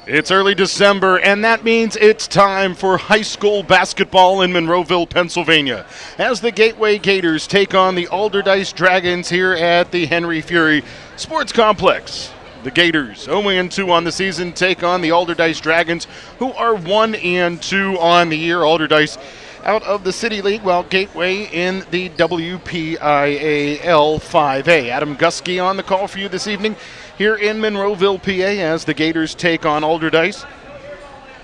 It's early December, and that means it's time for high school basketball in Monroeville, Pennsylvania, as the Gateway Gators take on the Allderdice Dragons here at the Henry Fury Sports Complex. The Gators, 0-2 on the season, take on the Allderdice Dragons, who are 1-2 on the year. Allderdice out of the City League, while Gateway in the WPIAL 5A. Adam Gusky on the call for you this evening here in Monroeville, PA, as the Gators take on Allderdice.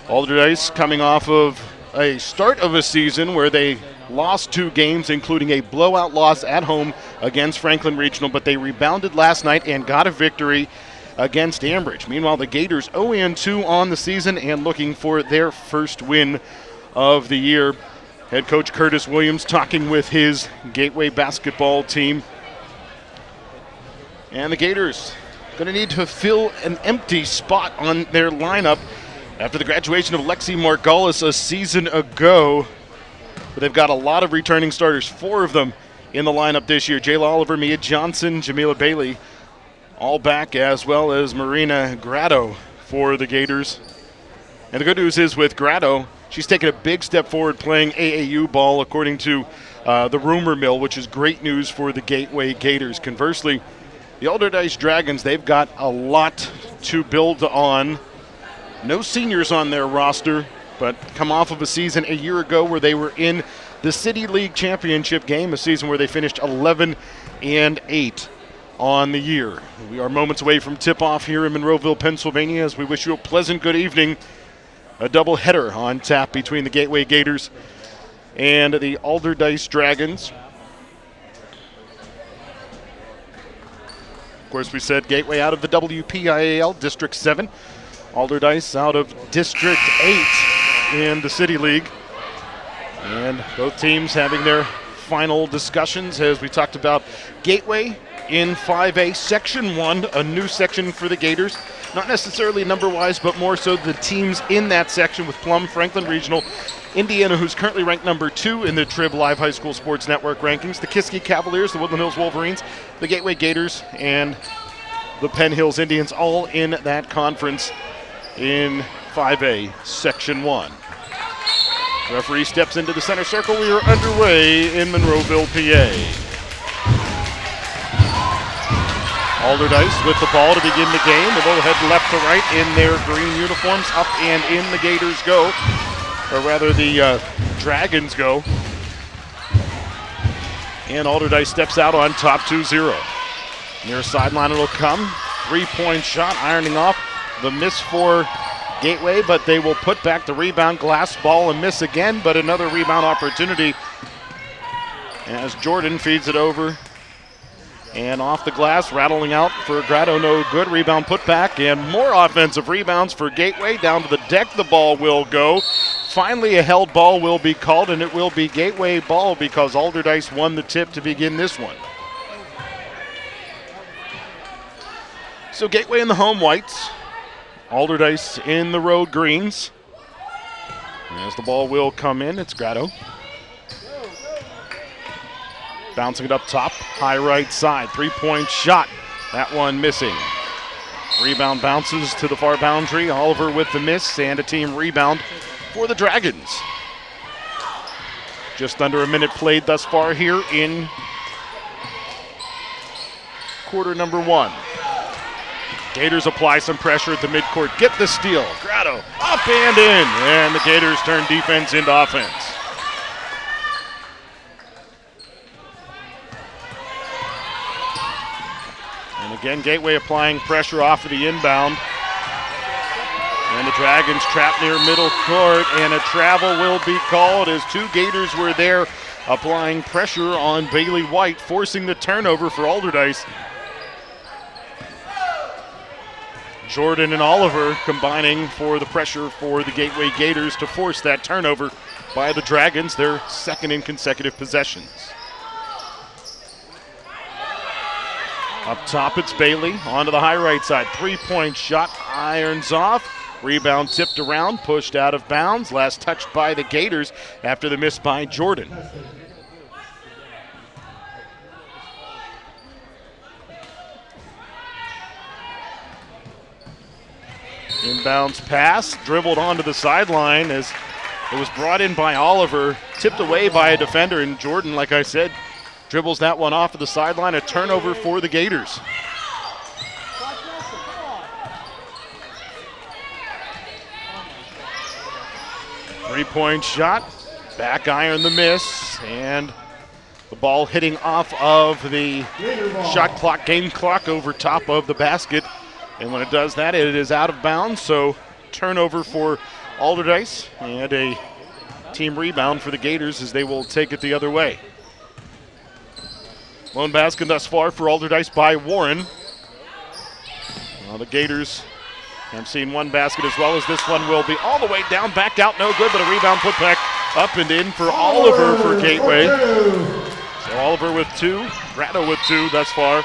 Allderdice coming off of a start of a season where they lost 2 games, including a blowout loss at home against Franklin Regional, but they rebounded last night and got a victory against Ambridge. Meanwhile, the Gators 0-2 on the season and looking for their first win of the year. Head coach Curtis Williams talking with his Gateway basketball team. And the Gators going to need to fill an empty spot on their lineup after the graduation of Lexi Margolis a season ago. But they've got a lot of returning starters, 4 of them in the lineup this year. Jayla Oliver, Mia Johnson, Jamila Bailey, all back, as well as Marina Grado for the Gators. And the good news is with Grado, she's taken a big step forward playing AAU ball, according to the rumor mill, which is great news for the Gateway Gators. Conversely, the Allderdice Dragons, they've got a lot to build on. No seniors on their roster, but come off of a season a year ago where they were in the City League Championship game, a season where they finished 11-8 on the year. We are moments away from tip-off here in Monroeville, Pennsylvania, as we wish you a pleasant good evening. A doubleheader on tap between the Gateway Gators and the Allderdice Dragons. Of course, we said Gateway out of the WPIAL District 7. Allderdice out of District 8 in the City League. And both teams having their final discussions as we talked about Gateway in 5A Section 1, a new section for the Gators. Not necessarily number-wise, but more so the teams in that section with Plum, Franklin Regional, Indiana, who's currently ranked number 2 in the Trib Live High School Sports Network rankings, the Kiski Cavaliers, the Woodland Hills Wolverines, the Gateway Gators, and the Penn Hills Indians, all in that conference in 5A Section 1. Referee steps into the center circle. We are underway in Monroeville, PA. Allderdice with the ball to begin the game. They will head left to right in their green uniforms. Up and in the Gators go. Or rather, the Dragons go. And Allderdice steps out on top 2-0. Near sideline it'll come. 3-point shot, ironing off the miss for Gateway, but they will put back the rebound. Glass ball and miss again, but another rebound opportunity as Jordan feeds it over. And off the glass, rattling out for Grado, no good. Rebound put back, and more offensive rebounds for Gateway. Down to the deck, the ball will go. Finally, a held ball will be called, and it will be Gateway ball because Allderdice won the tip to begin this one. So Gateway in the home whites, Allderdice in the road greens. As the ball will come in, it's Grado. Bouncing it up top, high right side, 3-point shot. That one missing. Rebound bounces to the far boundary. Oliver with the miss and a team rebound for the Dragons. Just under a minute played thus far here in quarter number 1. Gators apply some pressure at the midcourt. Get the steal. Grado up and in. And the Gators turn defense into offense. And again, Gateway applying pressure off of the inbound. And the Dragons trapped near middle court, and a travel will be called as 2 Gators were there applying pressure on Bailey White, forcing the turnover for Allderdice. Jordan and Oliver combining for the pressure for the Gateway Gators to force that turnover by the Dragons, their second in consecutive possessions. Up top, it's Bailey onto the high right side. 3-point shot, irons off. Rebound tipped around, pushed out of bounds. Last touched by the Gators after the miss by Jordan. Inbounds pass, dribbled onto the sideline as it was brought in by Oliver, tipped away by a defender, and Jordan, like I said, dribbles that one off of the sideline. A turnover for the Gators. Three-point shot, back iron the miss, and the ball hitting off of the shot clock, game clock over top of the basket. And when it does that, it is out of bounds, so turnover for Allderdice and a team rebound for the Gators as they will take it the other way. Lone basket thus far for Allderdice by Warren. Well, the Gators have seen one basket as well as this one will be all the way down, back out, no good, but a rebound put back up and in for Oliver for Gateway. So Oliver with two, Grado with two thus far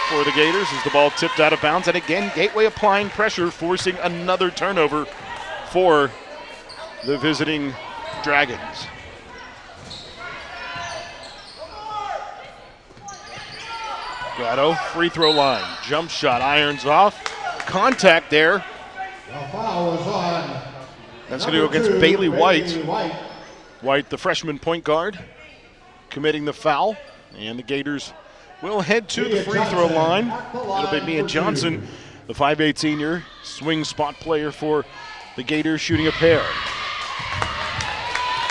for the Gators as the ball tipped out of bounds. And again, Gateway applying pressure, forcing another turnover for the visiting Dragons. Grado, free throw line, jump shot, irons off. Contact there. The foul is on. That's going to go against Bailey White. White, the freshman point guard, committing the foul. And the Gators will head to the free throw line. It'll be Mia Johnson, the 5'8" senior, swing spot player for the Gators, shooting a pair.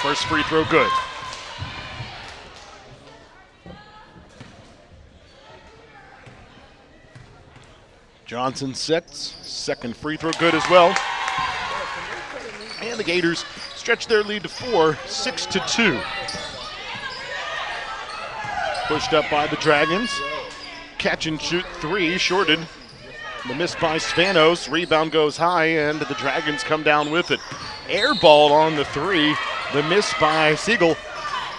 First free throw good. Johnson sets, second free throw good as well. And the Gators stretch their lead to 4, 6-2. Pushed up by the Dragons. Catch and shoot three, shorted. The miss by Spanos, rebound goes high, and the Dragons come down with it. Air ball on the three, the miss by Siegel,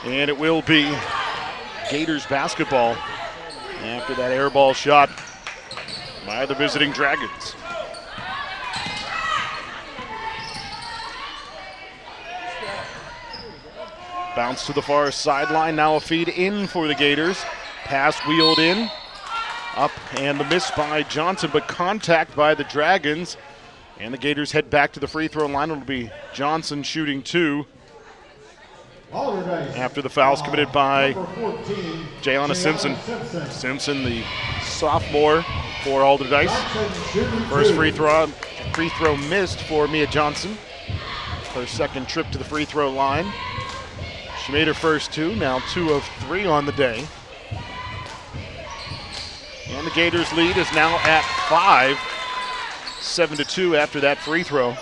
and it will be Gators basketball after that air ball shot by the visiting Dragons. Bounce to the far sideline, now a feed in for the Gators. Pass wheeled in, up, and the miss by Johnson, but contact by the Dragons. And the Gators head back to the free throw line. It'll be Johnson shooting two. After the fouls committed by Jayana Simpson. Simpson, the sophomore for Allderdice. First free throw missed for Mia Johnson. Her second trip to the free throw line. She made her first two, now 2 of 3 on the day. And the Gators lead is now at 5, 7-2 after that free throw.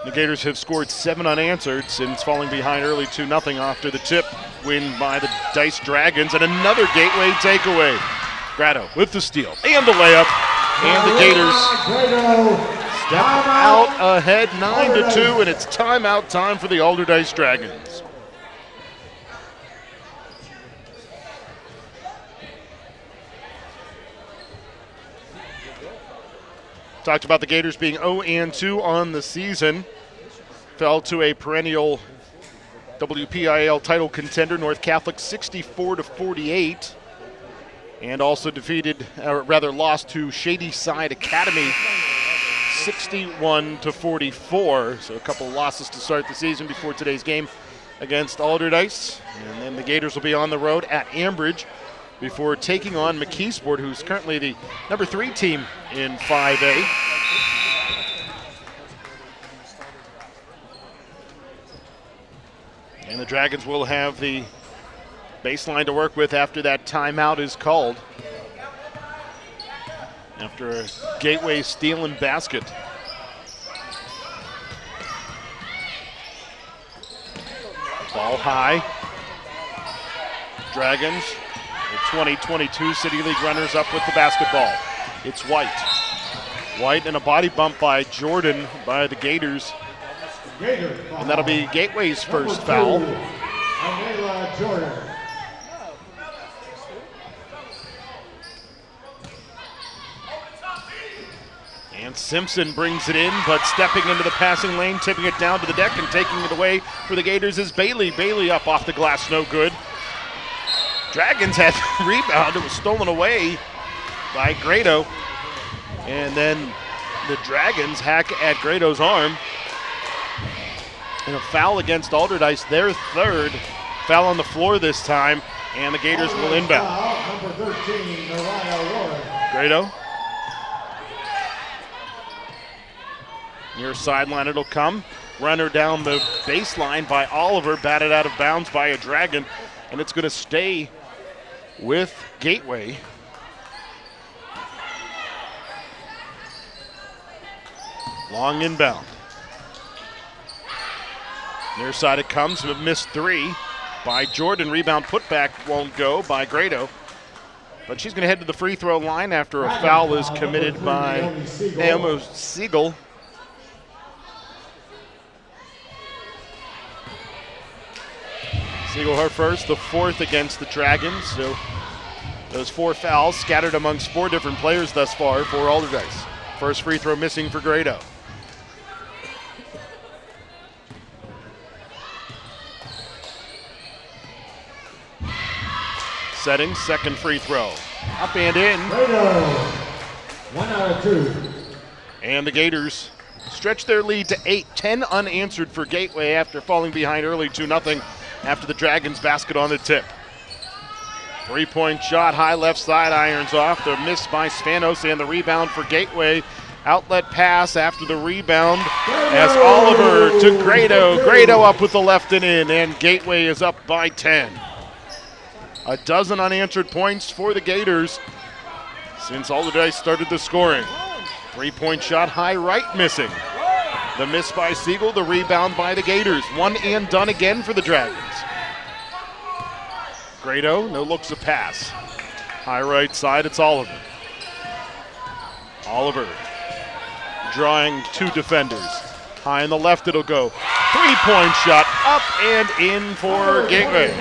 The Gators have scored 7 unanswered since falling behind early 2-0 after the tip win by the Dice Dragons, and another Gateway takeaway. Grado with the steal and the layup, and the Gators step out ahead 9-2, and it's timeout time for the Allderdice Dragons. Talked about the Gators being 0-2 on the season. Fell to a perennial WPIAL title contender, North Catholic, 64-48. And also lost to Shady Side Academy, 61-44. So a couple losses to start the season before today's game against Allderdice. And then the Gators will be on the road at Ambridge before taking on McKeesport, who's currently the number 3 team in 5A. And the Dragons will have the baseline to work with after that timeout is called. After a Gateway steal and basket. Ball high. Dragons, the 2022 City League runners up with the basketball. It's White. White and a body bump by Jordan by the Gators. And that'll be Gateway's first foul. And Simpson brings it in, but stepping into the passing lane, tipping it down to the deck and taking it away for the Gators is Bailey. Bailey up off the glass, no good. Dragons had the rebound. It was stolen away by Grado. And then the Dragons hack at Grado's arm. And a foul against Allderdice, their third foul on the floor this time, and the Gators will inbound. Foul, number 13, Mariah Ward. Grado. Near sideline it'll come. Runner down the baseline by Oliver, batted out of bounds by a Dragon, and it's going to stay with Gateway. Long inbound. Near side it comes, a missed three by Jordan. Rebound putback won't go by Grado. But she's going to head to the free throw line after a foul is committed by Naomi Siegel. Siegel her first, the fourth against the Dragons. So those 4 fouls scattered amongst 4 different players thus far for Allderdice. First free throw missing for Grado. Setting, second free throw. Up and in. Grado, 1 out of 2. And the Gators stretch their lead to 8. 10 unanswered for Gateway after falling behind early 2-0 after the Dragons basket on the tip. 3-point shot, high left side, irons off. The miss by Spanos and the rebound for Gateway. Outlet pass after the rebound as Oliver to Grado. Grado up with the left and in, and Gateway is up by 10. A dozen unanswered points for the Gators since Allderdice started the scoring. 3-point shot, high right missing. The miss by Siegel, the rebound by the Gators. One and done again for the Dragons. Grado, no looks a pass. High right side, it's Oliver. Oliver drawing 2 defenders. High on the left it'll go. 3-point shot, up and in for Gateway.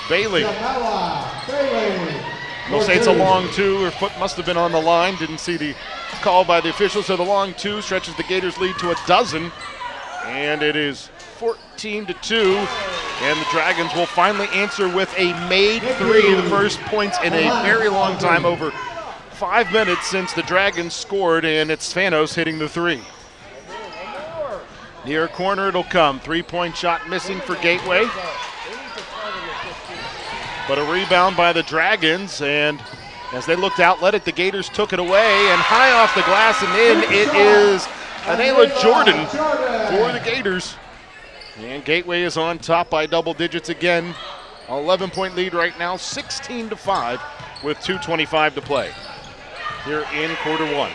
Bailey. We'll say it's a long 2. Her foot must have been on the line. Didn't see the call by the officials. So the long 2 stretches the Gators' lead to 12. And it is 14-2. And the Dragons will finally answer with a made 3. The first points in a very long time, over 5 minutes since the Dragons scored. And it's Spanos hitting the 3. Near corner it'll come. 3-point shot missing for Gateway. But a rebound by the Dragons, and as they looked out, let it, the Gators took it away, and high off the glass and in, it is Anela Jordan for the Gators. And Gateway is on top by double digits again. 11-point lead right now, 16-5 with 2:25 to play here in quarter 1.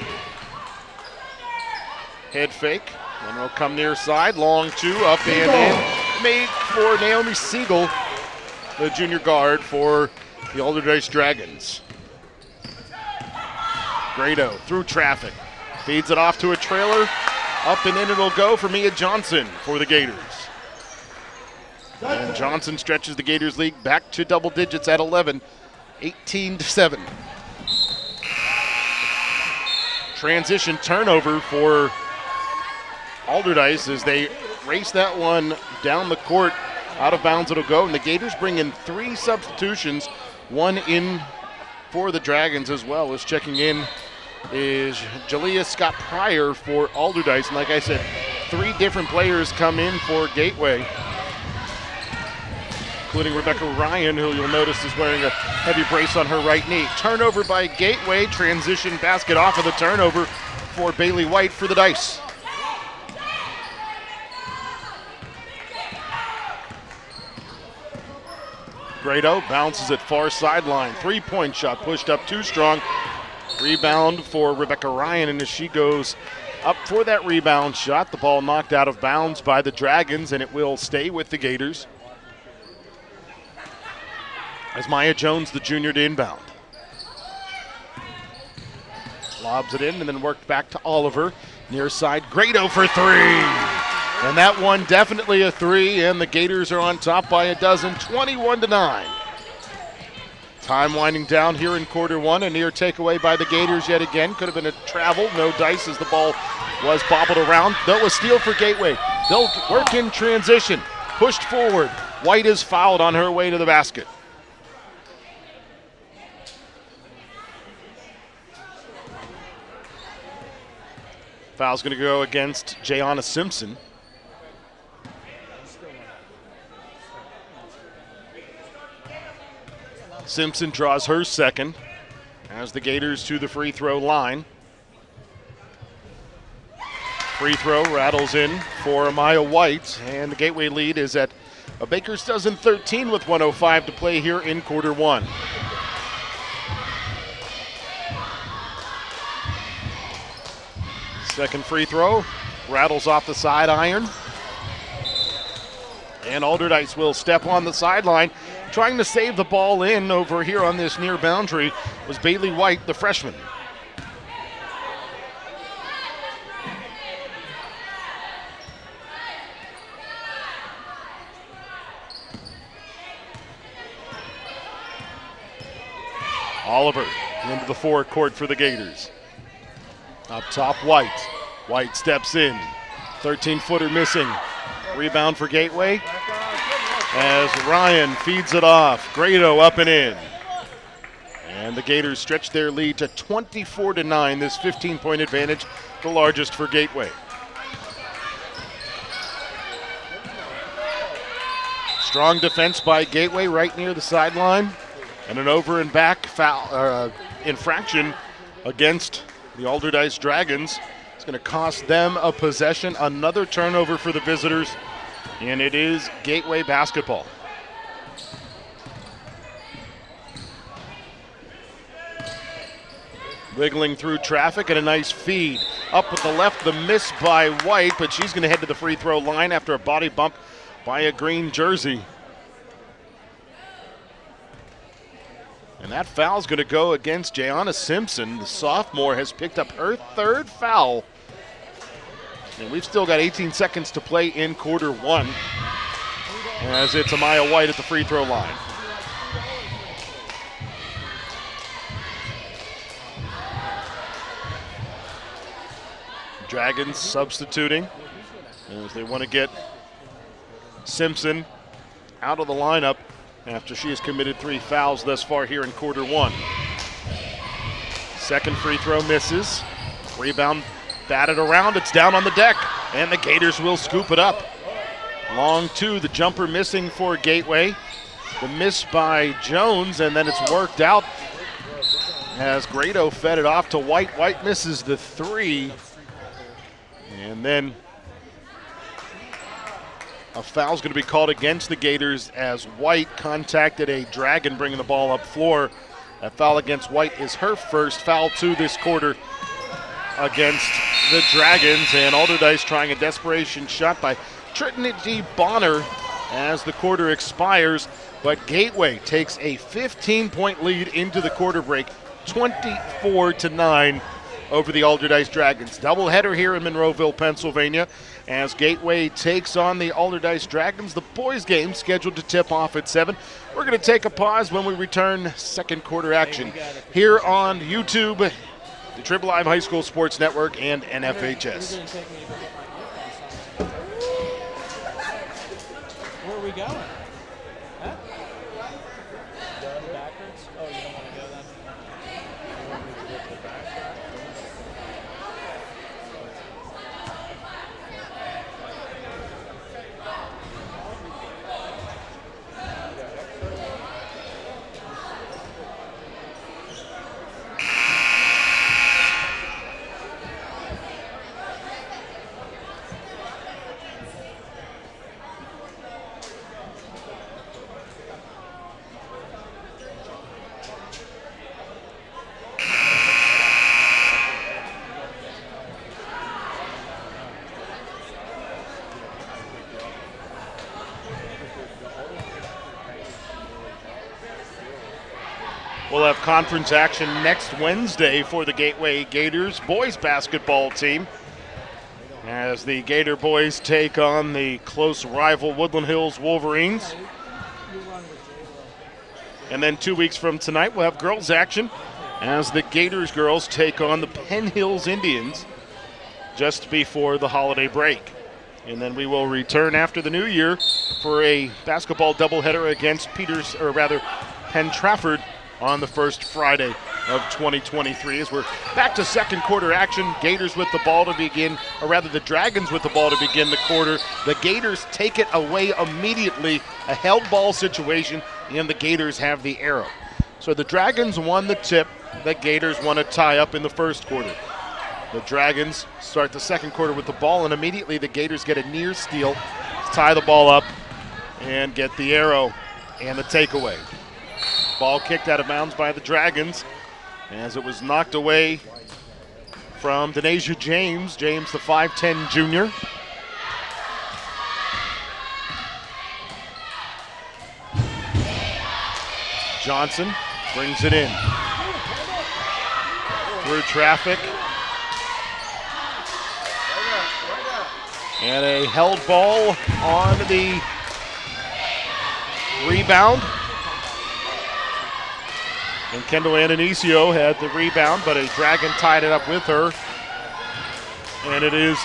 Head fake, then it'll come near side, long 2, up and in, made for Naomi Siegel, the junior guard for the Allderdice Dragons. Grado through traffic, feeds it off to a trailer, up and in it'll go for Mia Johnson for the Gators. And Johnson stretches the Gators lead back to double digits at 11, 18-7. Transition turnover for Allderdice as they race that one down the court. Out of bounds it'll go, and the Gators bring in 3 substitutions, 1 in for the Dragons as well. As checking in is Jalea Scott Pryor for Allderdice, and like I said, 3 different players come in for Gateway, including Rebecca Ryan, who you'll notice is wearing a heavy brace on her right knee. Turnover by Gateway, transition basket off of the turnover for Bailey White for the Dice. Grado bounces it far sideline. 3-point shot pushed up too strong. Rebound for Rebecca Ryan, and as she goes up for that rebound shot, the ball knocked out of bounds by the Dragons, and it will stay with the Gators. As Maya Jones, the junior, to inbound. Lobs it in and then worked back to Oliver. Near side, Grado for 3. And that one definitely a 3, and the Gators are on top by 12, 21-9. Time winding down here in quarter 1. A near takeaway by the Gators yet again. Could have been a travel, no dice as the ball was bobbled around. Though a steal for Gateway. They'll work in transition, pushed forward. White is fouled on her way to the basket. Foul's going to go against Jayana Simpson. Simpson draws her second as the Gators to the free throw line. Free throw rattles in for Amaya White, and the Gateway lead is at a Baker's dozen 13 with 1:05 to play here in quarter one. Second free throw rattles off the side iron. And Allderdice will step on the sideline. Trying to save the ball in over here on this near boundary was Bailey White, the freshman. Oliver into the forecourt for the Gators. Up top, White. White steps in. 13-footer missing. Rebound for Gateway as Ryan feeds it off. Grado up and in. And the Gators stretch their lead to 24-9. This 15-point advantage, the largest for Gateway. Strong defense by Gateway right near the sideline. And an over and back foul infraction against the Allderdice Dragons. It's going to cost them a possession. Another turnover for the visitors, and it is Gateway basketball. Wiggling through traffic and a nice feed. Up with the left, the miss by White, but she's going to head to the free throw line after a body bump by a green jersey. And that foul's going to go against Jayana Simpson. The sophomore has picked up her third foul. And we've still got 18 seconds to play in quarter one, as it's Amaya White at the free throw line. Dragons substituting as they want to get Simpson out of the lineup after she has committed 3 fouls thus far here in quarter one. Second free throw misses. Rebound batted around. It's down on the deck, and the Gators will scoop it up. Long two, the jumper missing for Gateway. The miss by Jones, and then it's worked out as Grado fed it off to White. White misses the three. And then a foul's going to be called against the Gators as White contacted a Dragon bringing the ball up floor. That foul against White is her first foul to this quarter against the Dragons. And Allderdice trying a desperation shot by Trinity Bonner as the quarter expires. But Gateway takes a 15-point lead into the quarter break, 24-9 over the Allderdice Dragons. Doubleheader here in Monroeville, Pennsylvania, as Gateway takes on the Allderdice Dragons. The boys' game scheduled to tip off at 7. We're going to take a pause. When we return, second quarter action here on YouTube, the Triple Live High School Sports Network, and NFHS. Where are we going? Huh? Going backwards? Oh, you don't want to go then? You want me to get to the back? We'll have conference action next Wednesday for the Gateway Gators boys basketball team, as the Gator boys take on the close rival Woodland Hills Wolverines. And then 2 weeks from tonight, we'll have girls action as the Gators girls take on the Penn Hills Indians just before the holiday break. And then we will return after the new year for a basketball doubleheader against Penn Trafford on the first Friday of 2023 as we're back to second quarter action. Gators with the ball to begin, or rather the Dragons with the ball to begin the quarter. The Gators take it away immediately, a held ball situation, and the Gators have the arrow. So the Dragons won the tip, the Gators won a tie-up in the first quarter. The Dragons start the second quarter with the ball, and immediately the Gators get a near steal, tie the ball up, and get the arrow and the takeaway. Ball kicked out of bounds by the Dragons as it was knocked away from Denasia James. James, the 5'10 junior. Johnson brings it in. Through traffic. And a held ball on the rebound. And Kendall Andonisio had the rebound, but a Dragon tied it up with her. And it is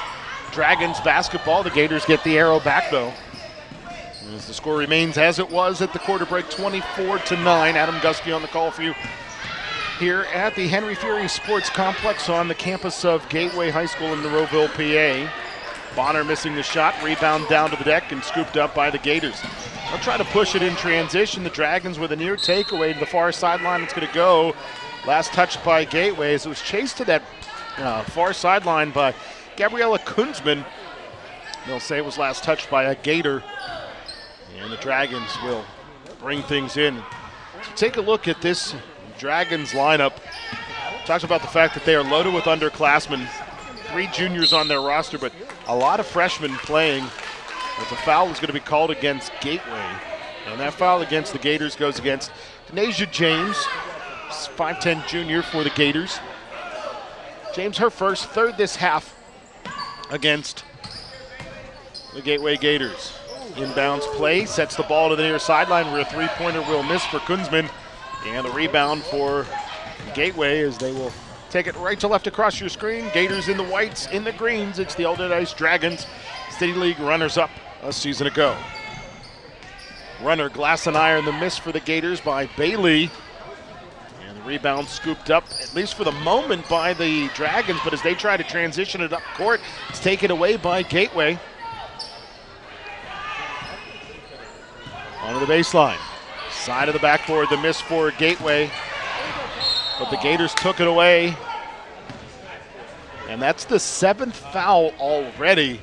Dragons basketball. The Gators get the arrow back, though. As the score remains as it was at the quarter break, 24-9. Adam Gusky on the call for you here at the Henry Fury Sports Complex on the campus of Gateway High School in Monroeville, PA. Bonner missing the shot, rebound down to the deck and scooped up by the Gators. They'll try to push it in transition. The Dragons with a near takeaway to the far sideline. It's going to go. Last touch by Gateway as it was chased to that far sideline by Gabriella Kunzman. They'll say it was last touched by a Gator. And the Dragons will bring things in. So take a look at this Dragons lineup. Talks about the fact that they are loaded with underclassmen. 3 juniors on their roster, but a lot of freshmen playing. As a foul is going to be called against Gateway. And that foul against the Gators goes against Denasia James, 5'10 junior for the Gators. James, her first, third this half against the Gateway Gators. Inbounds play, sets the ball to the near sideline where a three-pointer will miss for Kunzman. And the rebound for Gateway as they will take it right to left across your screen. Gators in the whites, in the greens. It's the Allderdice Dragons, City League runners-up a season ago. Runner, glass and iron, the miss for the Gators by Bailey. And the rebound scooped up, at least for the moment, by the Dragons, but as they try to transition it up court, it's taken away by Gateway. Onto the baseline. Side of the backboard, the miss for Gateway. But the Gators took it away. And that's the 7th foul already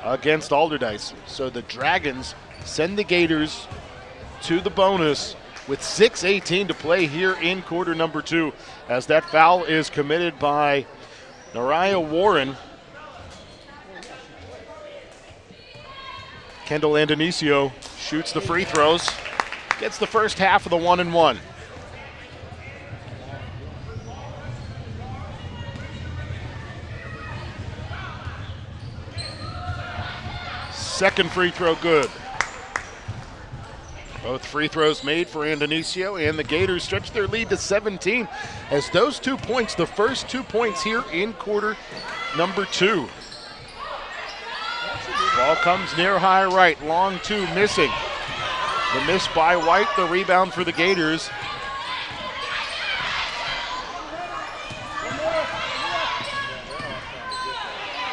against Allderdice. So the Dragons send the Gators to the bonus with 6:18 to play here in quarter number 2 as that foul is committed by Nariah Warren. Kendall Andonisio shoots the free throws, gets the first half of the 1-and-1. Second free throw good. Both free throws made for Andonisio, and the Gators stretch their lead to 17 as those 2 points, the first 2 points here in quarter number 2. Ball comes near high right, long 2 missing. The miss by White, the rebound for the Gators.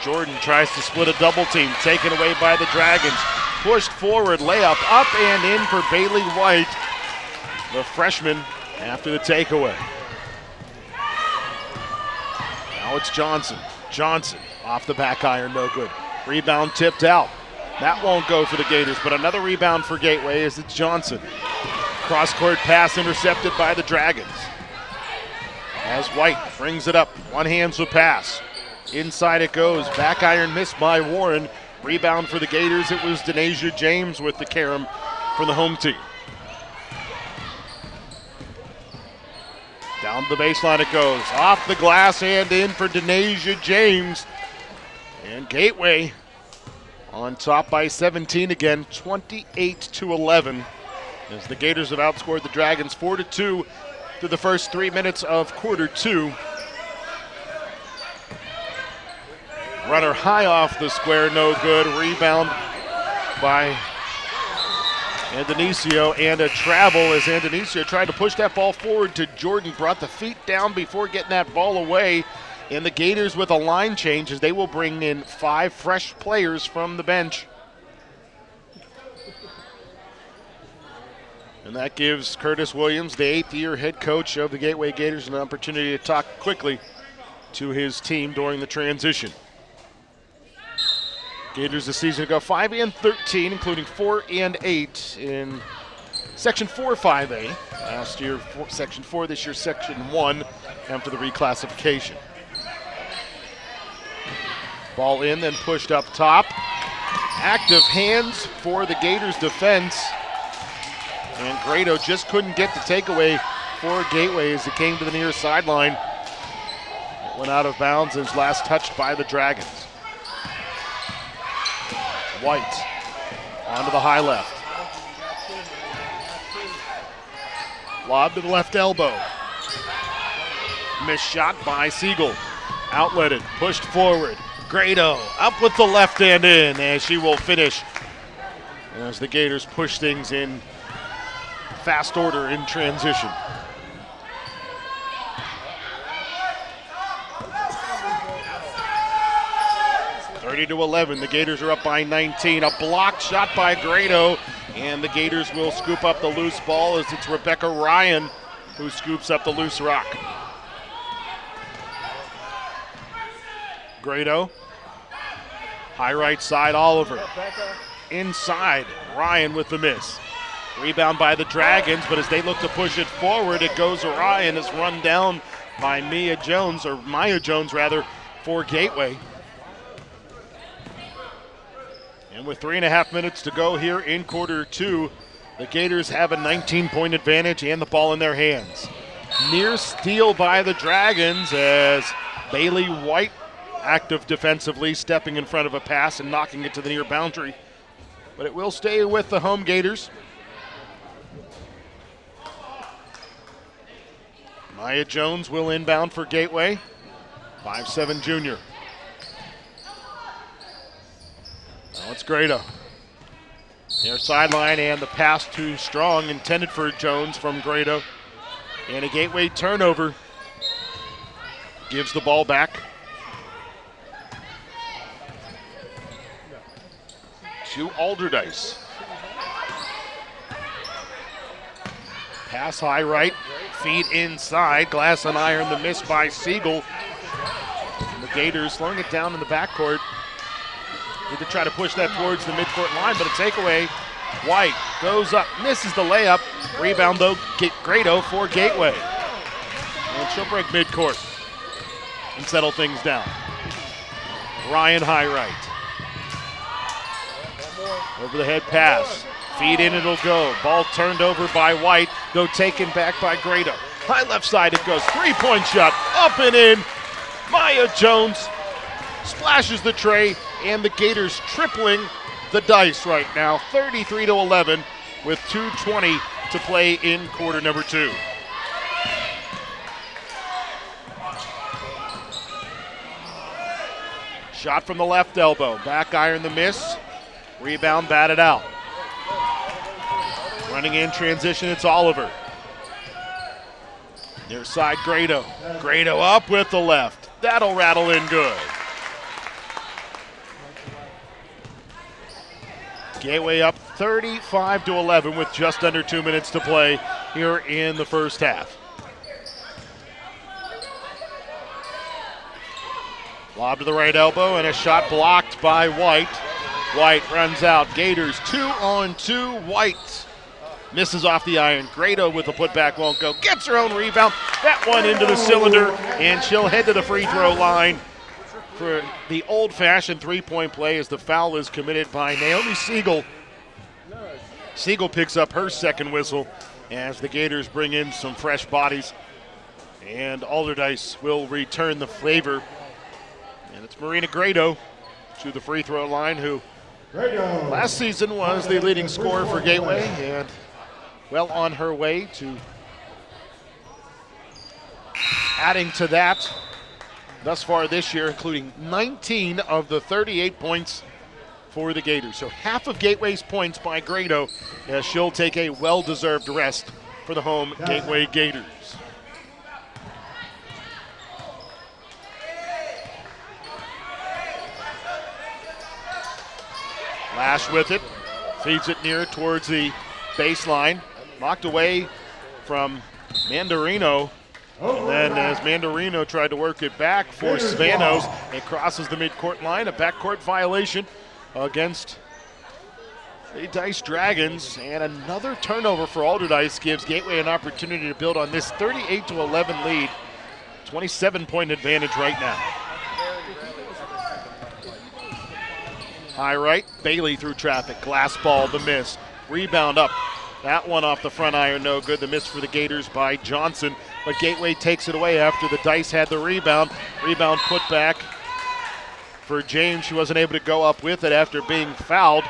Jordan tries to split a double team, taken away by the Dragons. Pushed forward, layup up and in for Bailey White, the freshman, after the takeaway. Now it's Johnson. Johnson off the back iron, no good. Rebound tipped out. That won't go for the Gators, but another rebound for Gateway as it's Johnson. Cross-court pass intercepted by the Dragons. As White brings it up, one-hands with pass. Inside it goes, back iron missed by Warren. Rebound for the Gators, it was Denasia James with the carom for the home team. Down the baseline it goes, off the glass and in for Denasia James. And Gateway on top by 17 again, 28-11. As the Gators have outscored the Dragons 4-2 through the first 3 minutes of quarter 2. Runner high off the square, no good. Rebound by Allderdice and a travel as Allderdice tried to push that ball forward to Jordan, brought the feet down before getting that ball away. And the Gators with a line change as they will bring in 5 fresh players from the bench. And that gives Curtis Williams, the 8th-year head coach of the Gateway Gators, an opportunity to talk quickly to his team during the transition. Gators this season go 5-13, including 4-8 in Section 4 5A. Last year, Section 4, this year, Section 1, after the reclassification. Ball in, then pushed up top. Active hands for the Gators defense. And Grado just couldn't get the takeaway for Gateway as it came to the near sideline. It went out of bounds and was last touched by the Dragons. White onto the high left. Lob to the left elbow. Missed shot by Siegel. Outletted, pushed forward. Grado up with the left hand in as she will finish as the Gators push things in fast order in transition. To 11, the Gators are up by 19. A blocked shot by Grado, and the Gators will scoop up the loose ball as it's Rebecca Ryan who scoops up the loose rock. Grado, high right side, Oliver. Inside, Ryan with the miss. Rebound by the Dragons, but as they look to push it forward, it goes to Ryan. Is run down by Maya Jones for Gateway. And with 3.5 minutes to go here in quarter 2, the Gators have a 19-point advantage and the ball in their hands. Near steal by the Dragons as Bailey White, active defensively, stepping in front of a pass and knocking it to the near boundary. But it will stay with the home Gators. Maya Jones will inbound for Gateway. 5'7" junior. Now it's Grado. Near sideline, and the pass too strong, intended for Jones from Grado. And a Gateway turnover gives the ball back to Allderdice. Pass high right, feed inside, glass and iron, the miss by Siegel. And the Gators slowing it down in the backcourt. Need to try to push that towards the midcourt line, but a takeaway. White goes up, misses the layup. Rebound though, Grado for Gateway. And she'll break midcourt and settle things down. Ryan high right. Over the head pass. Feed in, it'll go. Ball turned over by White, though taken back by Grado. High left side it goes. 3-point shot, up and in. Maya Jones splashes the tray, and the Gators tripling the dice right now. 33-11 with 2:20 to play in quarter number 2. Shot from the left elbow. Back iron, the miss. Rebound batted out. Running in transition, it's Oliver. Near side, Grado. Grado up with the left. That'll rattle in good. Gateway up 35-11 with just under 2 minutes to play here in the first half. Lob to the right elbow and a shot blocked by White. White runs out. Gators 2-on-2. White misses off the iron. Grado with the putback won't go. Gets her own rebound. That one into the cylinder, and she'll head to the free throw line for the old-fashioned three-point play as the foul is committed by Naomi Siegel. Siegel picks up her second whistle as the Gators bring in some fresh bodies, and Allderdice will return the favor. And it's Marina Grado to the free throw line, who last season was the leading scorer for Gateway, and well on her way to adding to that thus far this year, including 19 of the 38 points for the Gators. So half of Gateway's points by Grado, as she'll take a well-deserved rest for the home Gateway Gators. Lash with it, feeds it near towards the baseline, knocked away from Mandarino. And then as Mandarino tried to work it back for Spanos, it crosses the midcourt line, a backcourt violation against the Dice Dragons, and another turnover for Allderdice gives Gateway an opportunity to build on this 38-11 lead. 27-point advantage right now. High right, Bailey through traffic, glass ball, the miss. Rebound up, that one off the front iron, no good. The miss for the Gators by Johnson, but Gateway takes it away after the Dice had the rebound. Rebound put back for James. She wasn't able to go up with it after being fouled.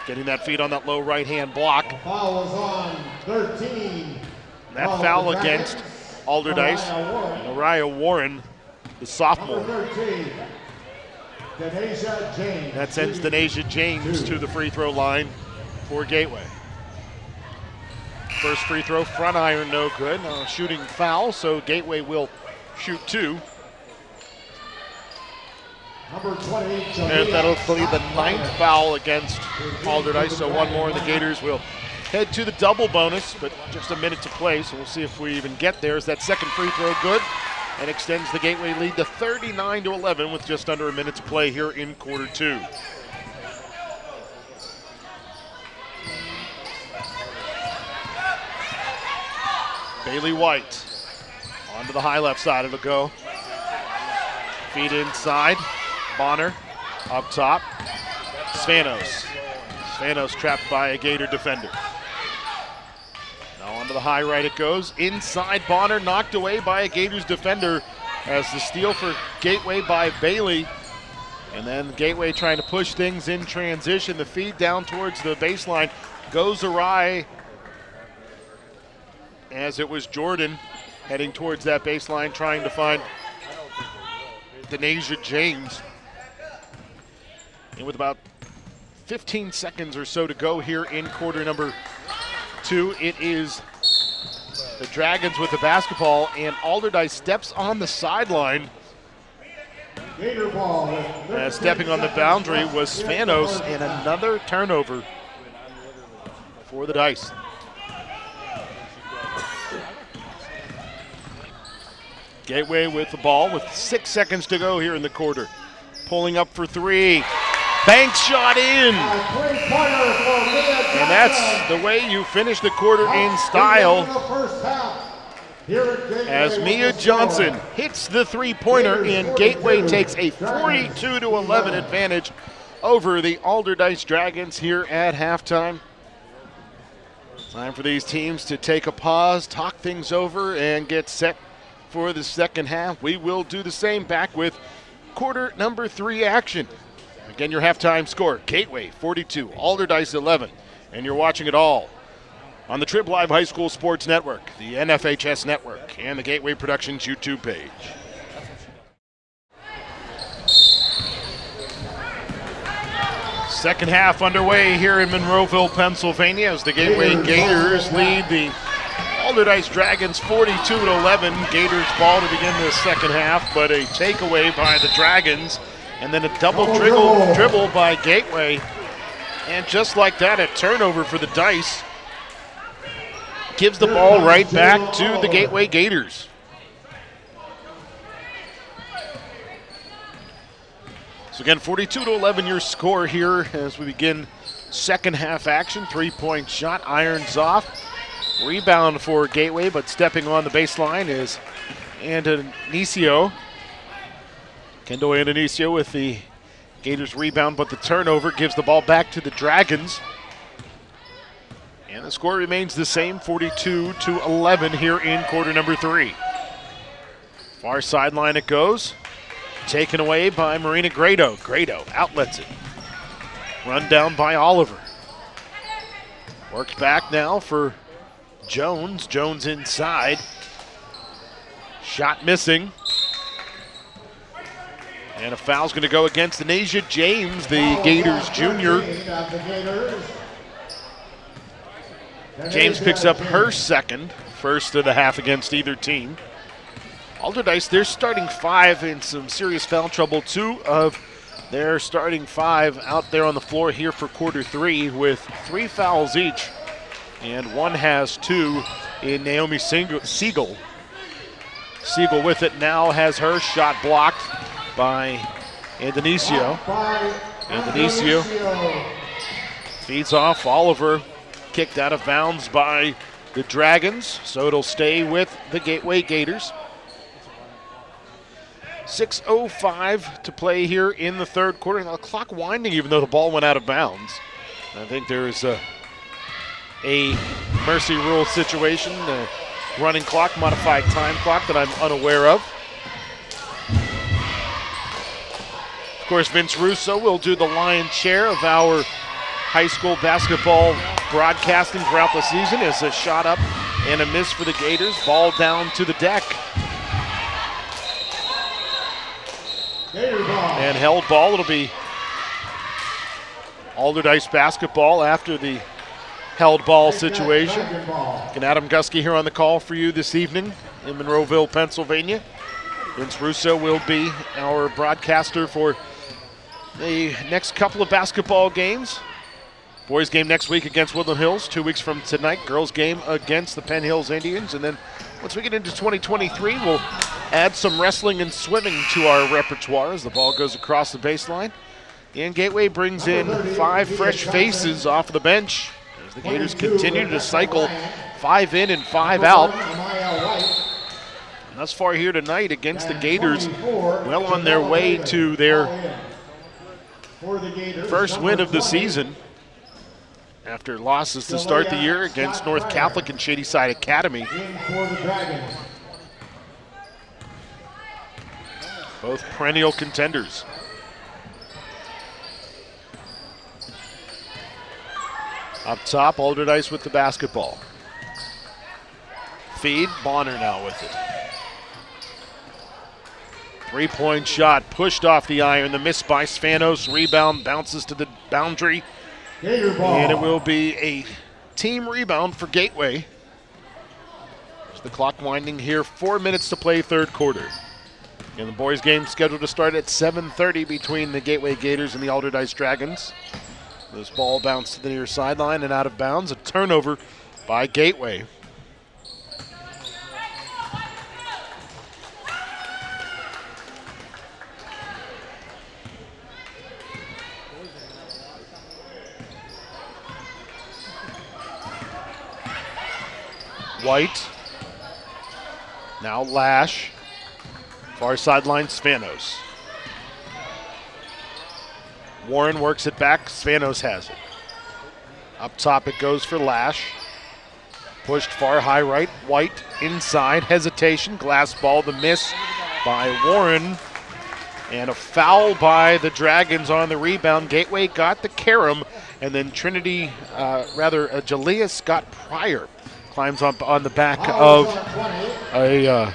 Getting that feed on that low right-hand block. Foul is on 13. That foul against Allderdice. Mariah Warren, the sophomore. Number 13, Denasia James. That sends Denasia James to the free throw line for Gateway. First free throw, front iron, no good. Shooting foul, so Gateway will shoot two. Number 20, And that'll be the 9th foul against Allderdice, so one more, and the Gators will head to the double bonus, but just a minute to play, so we'll see if we even get there. Is that second free throw good? And extends the Gateway lead to 39-11 with just under a minute to play here in quarter two. Bailey White onto the high left side, it'll go. Feed inside. Bonner up top. Spanos. Spanos trapped by a Gator defender. Now onto the high right it goes. Inside Bonner, knocked away by a Gators defender as the steal for Gateway by Bailey. And then Gateway trying to push things in transition. The feed down towards the baseline goes awry as it was Jordan heading towards that baseline trying to find Denasia James. And with about 15 seconds or so to go here in quarter number two, it is the Dragons with the basketball, and Allderdice steps on the sideline. Gator ball. Stepping on the boundary was Spanos, and another turnover for the Dice. Gateway with the ball with 6 seconds to go here in the quarter. Pulling up for three. Bank shot in. And that's the way you finish the quarter in style. As Mia Johnson hits the three-pointer, and Gateway takes a 42-11 advantage over the Allderdice Dragons here at halftime. Time for these teams to take a pause, talk things over, and get set for the second half. We will do the same back with quarter number three action. Again, your halftime score, Gateway 42, Allderdice 11, and you're watching it all on the Trib Live High School Sports Network, the NFHS Network, and the Gateway Productions YouTube page. Second half underway here in Monroeville, Pennsylvania, as the Gateway Gators lead the Allderdice Dragons 42-11. Gators ball to begin the second half, but a takeaway by the Dragons, and then a double dribble by Gateway. And just like that, a turnover for the Dice. Gives the ball right back to the Gateway Gators. So again, 42-11 your score here as we begin second half action. Three-point shot, irons off. Rebound for Gateway, but stepping on the baseline is Andonicio. Kendall Andonicio with the Gators rebound, but the turnover gives the ball back to the Dragons. And the score remains the same, 42-11 here in quarter number three. Far sideline it goes. Taken away by Marina Grado. Grado outlets it. Run down by Oliver. Works back now for Jones. Jones inside. Shot missing. And a foul's going to go against Anasia James, the Gators junior. James picks up her second, first of the half against either team. Allderdice, they're starting five in some serious foul trouble. Two of their starting five out there on the floor here for quarter three with 3 fouls each. And one has 2 in Naomi Siegel. Siegel with it now has her shot blocked by Allderdice. Allderdice feeds off Oliver, kicked out of bounds by the Dragons, so it'll stay with the Gateway Gators. 6:05 to play here in the third quarter. Now the clock winding even though the ball went out of bounds. I think there is a mercy rule situation, a running clock, modified time clock that I'm unaware of. Of course, Vince Russo will do the lion's share of our high school basketball broadcasting throughout the season. As a shot up and a miss for the Gators. Ball down to the deck. And held ball. It'll be Allderdice basketball after the held ball situation. And Adam Gusky here on the call for you this evening in Monroeville, Pennsylvania. Vince Russo will be our broadcaster for the next couple of basketball games. Boys game next week against Woodland Hills, 2 weeks from tonight. Girls game against the Penn Hills Indians. And then once we get into 2023, we'll add some wrestling and swimming to our repertoire as the ball goes across the baseline. And Gateway brings in 5 fresh faces off the bench as the Gators continue to cycle 5 in and 5 out. And thus far here tonight against the Gators, well on their way to their first win of the season after losses to start the year against North Catholic and Shadyside Academy. Both perennial contenders. Up top, Allderdice with the basketball. Feed, Bonner now with it. 3-point shot pushed off the iron. The miss by Spanos. Rebound bounces to the boundary. And it will be a team rebound for Gateway. There's the clock winding here. 4 minutes to play third quarter. And the boys game scheduled to start at 7:30 between the Gateway Gators and the Allderdice Dragons. This ball bounced to the near sideline and out of bounds. A turnover by Gateway. White, now Lash, far sideline Spanos. Warren works it back, Spanos has it. Up top it goes for Lash. Pushed far high right, White inside, hesitation, glass ball, the miss by Warren. And a foul by the Dragons on the rebound. Gateway got the carom, and then Jaleia Scott Pryor climbs up on the back of a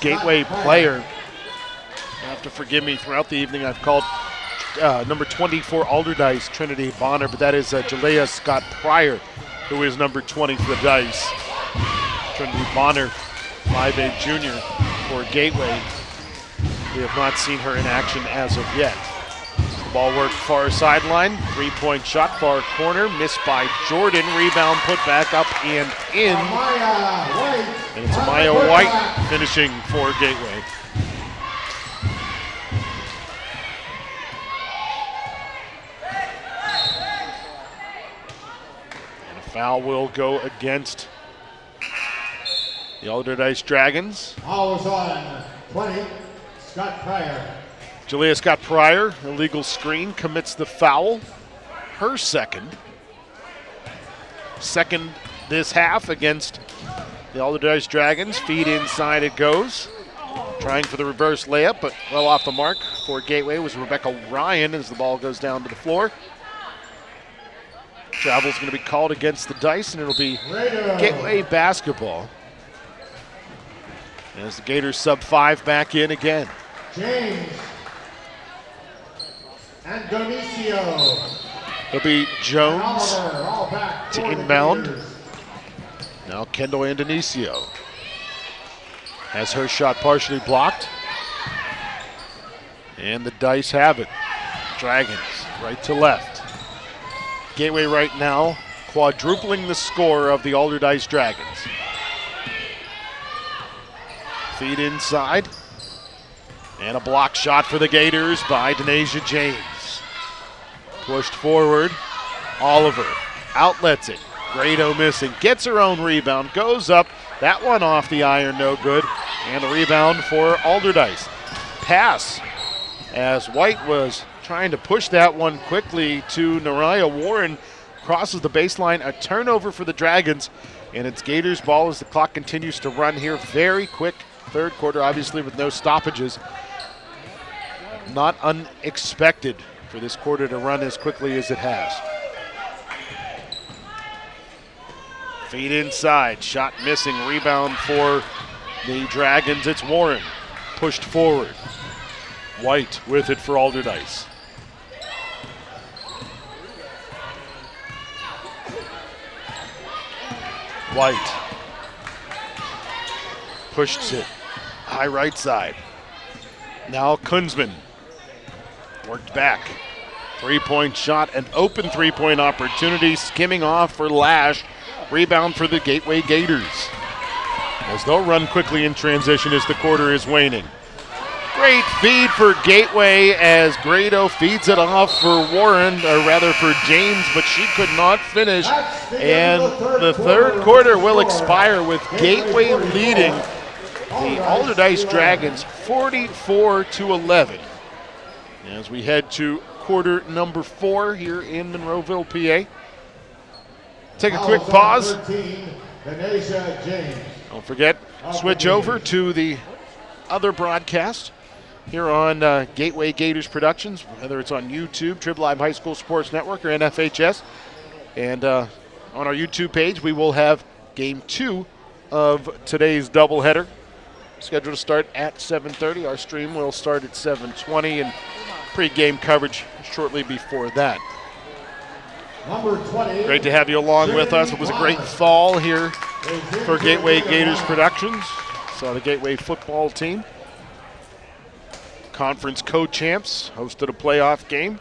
Gateway player. You have to forgive me, throughout the evening I've called number 24 Allderdice Trinity Bonner, but that is Jaleia Scott Pryor, who is number 20 for the Dice. Trinity Bonner, 5'8" junior for Gateway. We have not seen her in action as of yet. The ball worked far sideline, 3-point shot, far corner, missed by Jordan, rebound put back up and in. And it's Amaya White finishing for Gateway. And a foul will go against the Allderdice Dragons. Foul is on 20, Scott Pryor. Jaleia Scott Pryor, illegal screen, commits the foul. Her second. Second this half against the Allderdice Dragons. Feed inside it goes. Trying for the reverse layup, but well off the mark for Gateway was Rebecca Ryan as the ball goes down to the floor. Travel's going to be called against the Dice, and it'll be Gateway basketball. As the Gators sub 5 back in again. James. Indonicio. It'll be Jones Oliver, all back to for the inbound. Gators. Now Kendall Indonicio has her shot partially blocked. And the Dice have it. Dragons right to left. Gateway right now quadrupling the score of the Allderdice Dragons. Feed inside. And a block shot for the Gators by Denasia James. Pushed forward. Oliver outlets it. Grado missing. Gets her own rebound. Goes up. That one off the iron. No good. And the rebound for Allderdice. Pass as White was trying to push that one quickly to Nariah Warren. Crosses the baseline. A turnover for the Dragons. And it's Gators ball as the clock continues to run here. Very quick third quarter, obviously with no stoppages. Not unexpected for this quarter to run as quickly as it has. Feed inside, shot missing, rebound for the Dragons. It's Warren, pushed forward. White with it for Allderdice. White pushed it, high right side. Now Kunzman. Worked back. Three-point shot, an open three-point opportunity, skimming off for Lash. Rebound for the Gateway Gators, as they'll run quickly in transition as the quarter is waning. Great feed for Gateway as Grado feeds it off for Warren, or rather for James, but she could not finish. And the third quarter will expire with Gateway leading the Allderdice Dragons 44-11. As we head to quarter number 4 here in Monroeville, PA. Take a quick pause. 13, Denasia James. Don't forget, switch over to the other broadcast here on Gateway Gators Productions, whether it's on YouTube, Trib Live High School Sports Network, or NFHS. And on our YouTube page, we will have game 2 of today's doubleheader, scheduled to start at 7:30. Our stream will start at 7:20, and pre-game coverage shortly before that. Number 20. Great to have you along with us. It was a great fall here for Gateway Gators Productions. Saw the Gateway football team, conference co-champs, hosted a playoff game.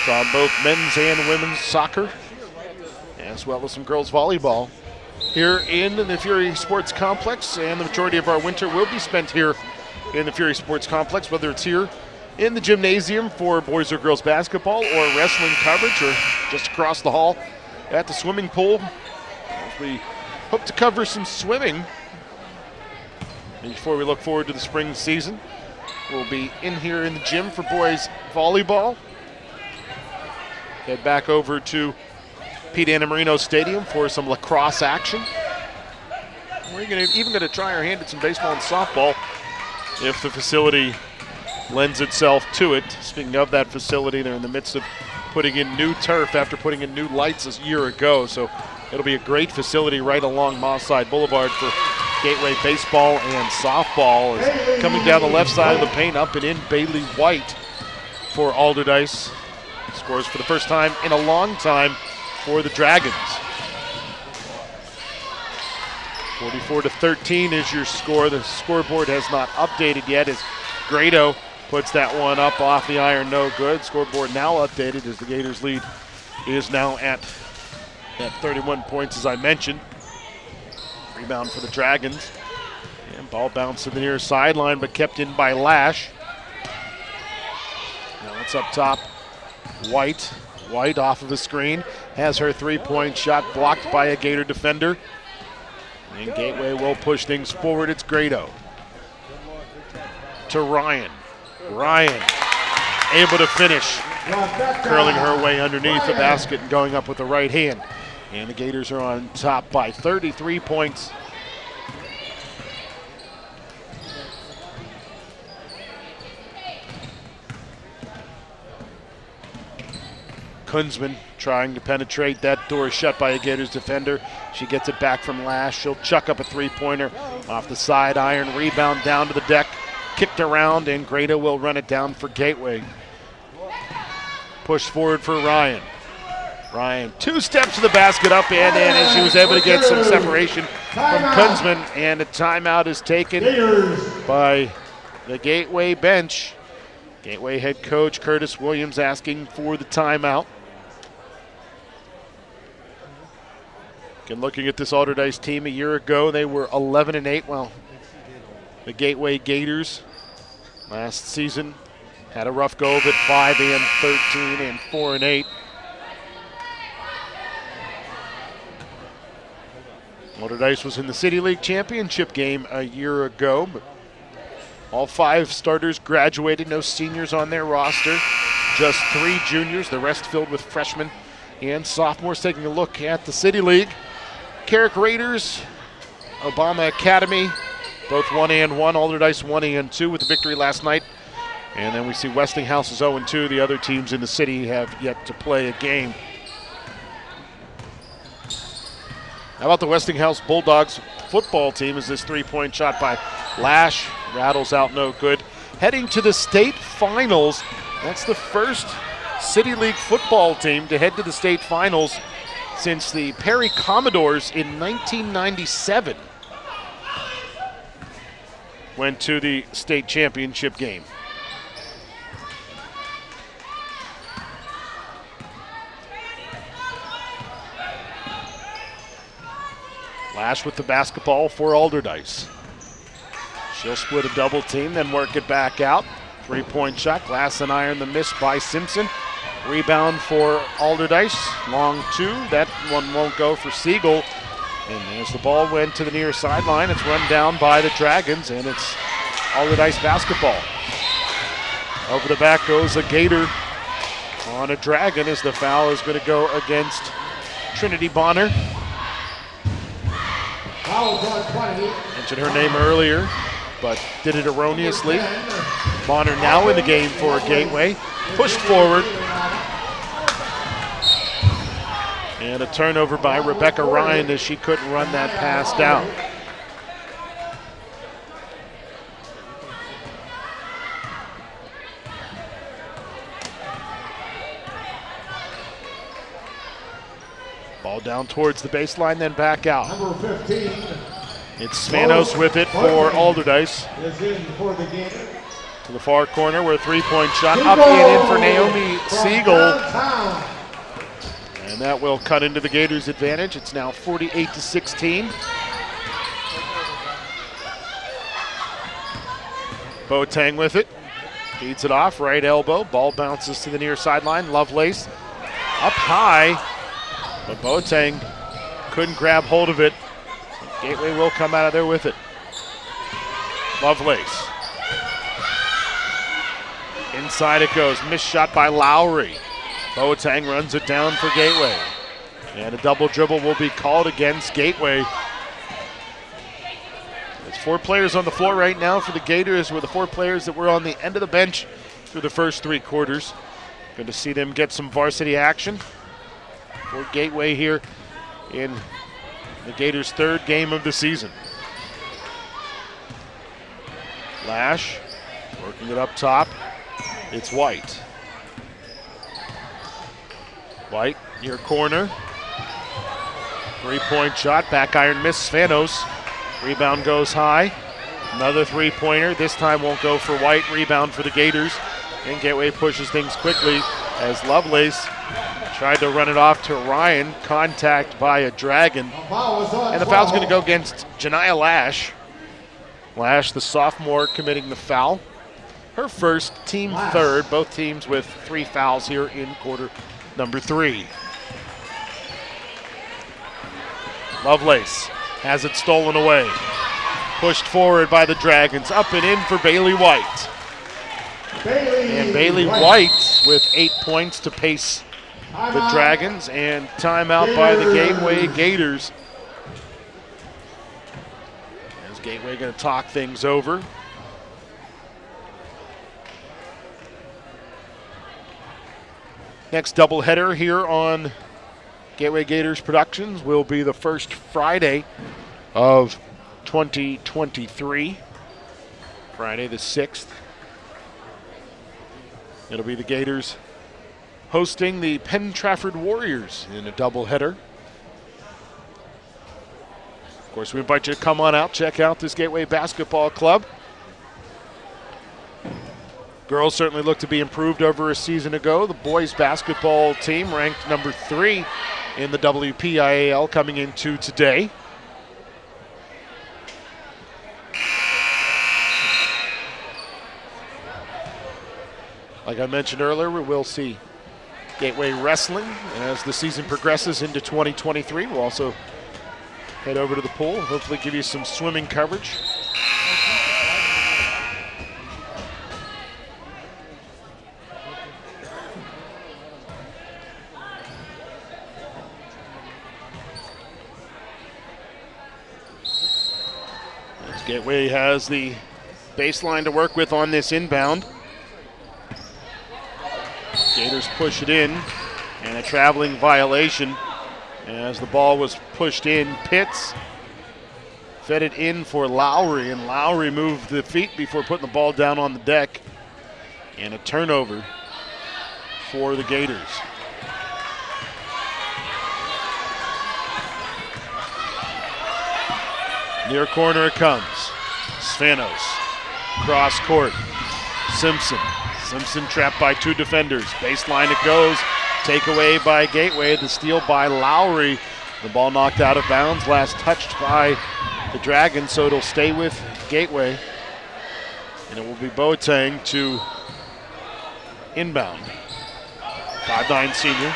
Saw both men's and women's soccer, as well as some girls volleyball here in the Fury Sports Complex, and the majority of our winter will be spent here in the Fury Sports Complex, whether it's here in the gymnasium for boys or girls basketball or wrestling coverage, or just across the hall at the swimming pool. As we hope to cover some swimming before we look forward to the spring season. We'll be in here in the gym for boys volleyball. Head back over to Pete Annamarino Stadium for some lacrosse action. We're even going to try our hand at some baseball and softball if the facility lends itself to it. Speaking of that facility, they're in the midst of putting in new turf after putting in new lights a year ago. So it'll be a great facility right along Mosside Boulevard for Gateway baseball and softball. Is coming down the left side of the paint, up and in Bailey White for Allderdice. Scores for the first time in a long time for the Dragons. 44-13 is your score. The scoreboard has not updated yet as Grado puts that one up off the iron, no good. Scoreboard now updated as the Gators lead is now at 31 points, as I mentioned. Rebound for the Dragons. And ball bounced to the near sideline, but kept in by Lash. Now it's up top. White off of a screen, has her three-point shot blocked by a Gator defender. And Gateway will push things forward. It's Grado to Ryan. Ryan able to finish, curling her way underneath the basket and going up with the right hand. And the Gators are on top by 33 points. Kunzman trying to penetrate. That door is shut by a Gators defender. She gets it back from Lash. She'll chuck up a three-pointer off the side iron. Rebound down to the deck. Kicked around, and Greta will run it down for Gateway. Push forward for Ryan. Ryan, 2 steps to the basket, up and in, and she was able to get some separation from Kunzman, and a timeout is taken by the Gateway bench. Gateway head coach Curtis Williams asking for the timeout. Again, looking at this Allderdice team a year ago, they were 11-8. Well, the Gateway Gators last season had a rough go of it, 5-13 and 4-8. Allderdice was in the City League Championship game a year ago, but all 5 starters graduated, no seniors on their roster, just 3 juniors, the rest filled with freshmen and sophomores. Taking a look at the City League, Carrick Raiders, Obama Academy, both 1-1, Allderdice 1-2 with the victory last night. And then we see Westinghouse is 0-2. The other teams in the city have yet to play a game. How about the Westinghouse Bulldogs football team as this three-point shot by Lash rattles out no good. Heading to the state finals. That's the first City League football team to head to the state finals since the Perry Commodores in 1997 went to the state championship game. Lash with the basketball for Allderdice. She'll split a double team, then work it back out. Three-point shot, glass and iron, the miss by Simpson. Rebound for Allderdice, long 2. That one won't go for Siegel. And as the ball went to the near sideline, it's run down by the Dragons, and it's Allderdice basketball. Over the back goes a Gator on a Dragon as the foul is going to go against Trinity Bonner. Mentioned her name earlier, but did it erroneously. Bonner now in the game for Gateway. Pushed forward. And a turnover by Rebecca Ryan as she couldn't run that pass down. Ball down towards the baseline, then back out. Number 15. It's Spanos with it for Allderdice. Is in for the game. To the far corner where a three-point shot up and in for Naomi Siegel. And that will cut into the Gators' advantage. It's now 48-16. Boateng with it. Feeds it off, right elbow. Ball bounces to the near sideline. Lovelace up high. But Boateng couldn't grab hold of it. Gateway will come out of there with it. Lovelace. Inside it goes. Missed shot by Lowry. Boateng runs it down for Gateway. And a double dribble will be called against Gateway. There's 4 players on the floor right now for the Gators, were the 4 players that were on the end of the bench through the first 3 quarters. Good to see them get some varsity action for Gateway here in the Gators' 3rd game of the season. Lash working it up top. It's White. White near corner. Three-point shot, back iron miss, Spanos. Rebound goes high. Another three-pointer, this time won't go for White. Rebound for the Gators. And Gateway pushes things quickly as Lovelace tried to run it off to Ryan. Contact by a Dragon. And the foul's going to go against Janiyah Lash. Lash, the sophomore, committing the foul. Her first, team 3rd, both teams with 3 fouls here in quarter number 3. Lovelace has it stolen away. Pushed forward by the Dragons. Up and in for Bailey White. And Bailey White with 8 points to pace the Dragons, and timeout by the Gateway Gators. As Gateway going to talk things over. Next doubleheader here on Gateway Gators Productions will be the first Friday of 2023. Friday the 6th. It'll be the Gators hosting the Penn Trafford Warriors in a doubleheader. Of course, we invite you to come on out, check out this Gateway Basketball Club. Girls certainly look to be improved over a season ago. The boys basketball team ranked number 3 in the WPIAL coming into today. Like I mentioned earlier, we will see Gateway Wrestling as the season progresses into 2023. We'll also head over to the pool, hopefully give you some swimming coverage. As Gateway has the baseline to work with on this inbound. Gators push it in, and a traveling violation as the ball was pushed in. Pitts fed it in for Lowry, and Lowry moved the feet before putting the ball down on the deck. And a turnover for the Gators. Near corner it comes. Spanos, cross court. Simpson trapped by 2 defenders. Baseline it goes. Takeaway by Gateway. The steal by Lowry. The ball knocked out of bounds. Last touched by the Dragons, so it'll stay with Gateway. And it will be Boateng to inbound. 5'9" senior.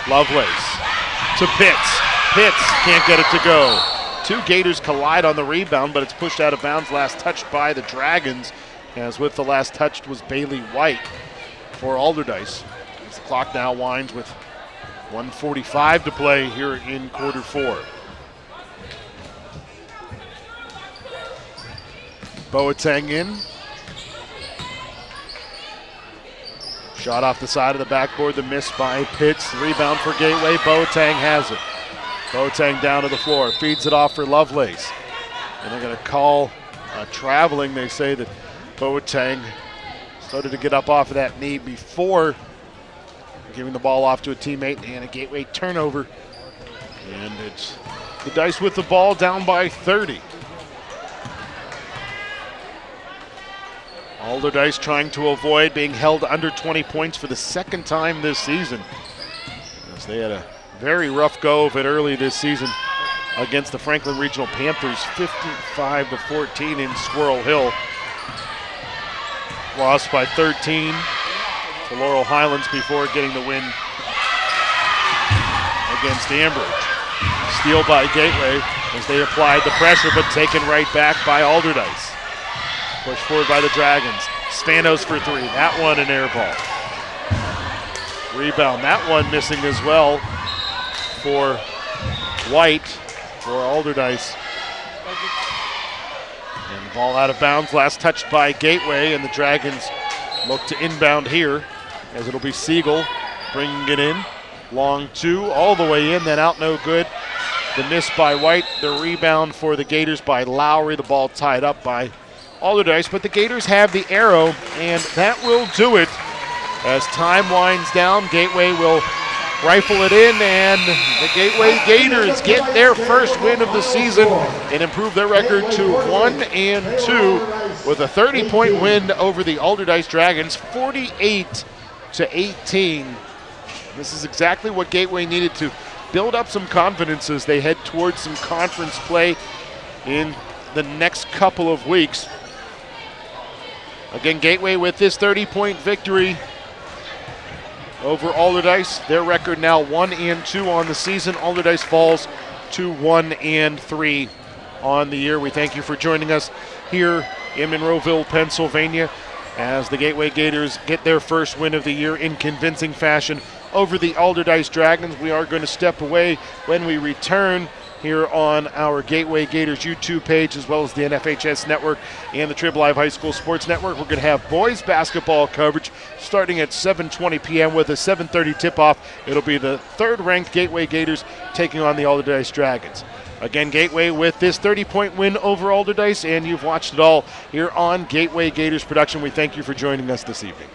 Lovelace to Pitts. Pitts can't get it to go. 2 Gators collide on the rebound, but it's pushed out of bounds. Last touched by the Dragons. As with the last touched was Bailey White for Allderdice. As the clock now winds with 1:45 to play here in quarter 4. Boateng in. Shot off the side of the backboard, the miss by Pitts. Rebound for Gateway. Boateng has it. Boateng down to the floor, feeds it off for Lovelace. And they're going to call traveling. They say that Boateng started to get up off of that knee before giving the ball off to a teammate, and a Gateway turnover. And it's the Dice with the ball down by 30. Allderdice trying to avoid being held under 20 points for the second time this season, as they had a very rough go of it early this season against the Franklin Regional Panthers, 55-14 in Squirrel Hill. Lost by 13 to Laurel Highlands before getting the win against Ambridge. Steal by Gateway as they applied the pressure, but taken right back by Allderdice. Pushed forward by the Dragons. Spanos for 3. That one an air ball. Rebound. That one missing as well for White for Allderdice. And the ball out of bounds. Last touched by Gateway, and the Dragons look to inbound here as it'll be Siegel bringing it in. Long 2 all the way in, then out no good. The miss by White. The rebound for the Gators by Lowry. The ball tied up by Allderdice, but the Gators have the arrow, and that will do it. As time winds down, Gateway will rifle it in, and the Gateway Gators get their first win of the season and improve their record to 1-2 with a 30-point win over the Allderdice Dragons, 48-18. This is exactly what Gateway needed to build up some confidence as they head towards some conference play in the next couple of weeks. Again, Gateway with this 30-point victory over Allderdice. Their record now 1-2 on the season. Allderdice falls to 1-3 on the year. We thank you for joining us here in Monroeville, Pennsylvania, as the Gateway Gators get their first win of the year in convincing fashion over the Allderdice Dragons. We are going to step away. When we return here on our Gateway Gators YouTube page, as well as the NFHS Network and the Trib Live High School Sports Network. We're going to have boys basketball coverage starting at 7:20 p.m. with a 7:30 tip-off. It'll be the third-ranked Gateway Gators taking on the Allderdice Dragons. Again, Gateway with this 30-point win over Allderdice, and you've watched it all here on Gateway Gators production. We thank you for joining us this evening.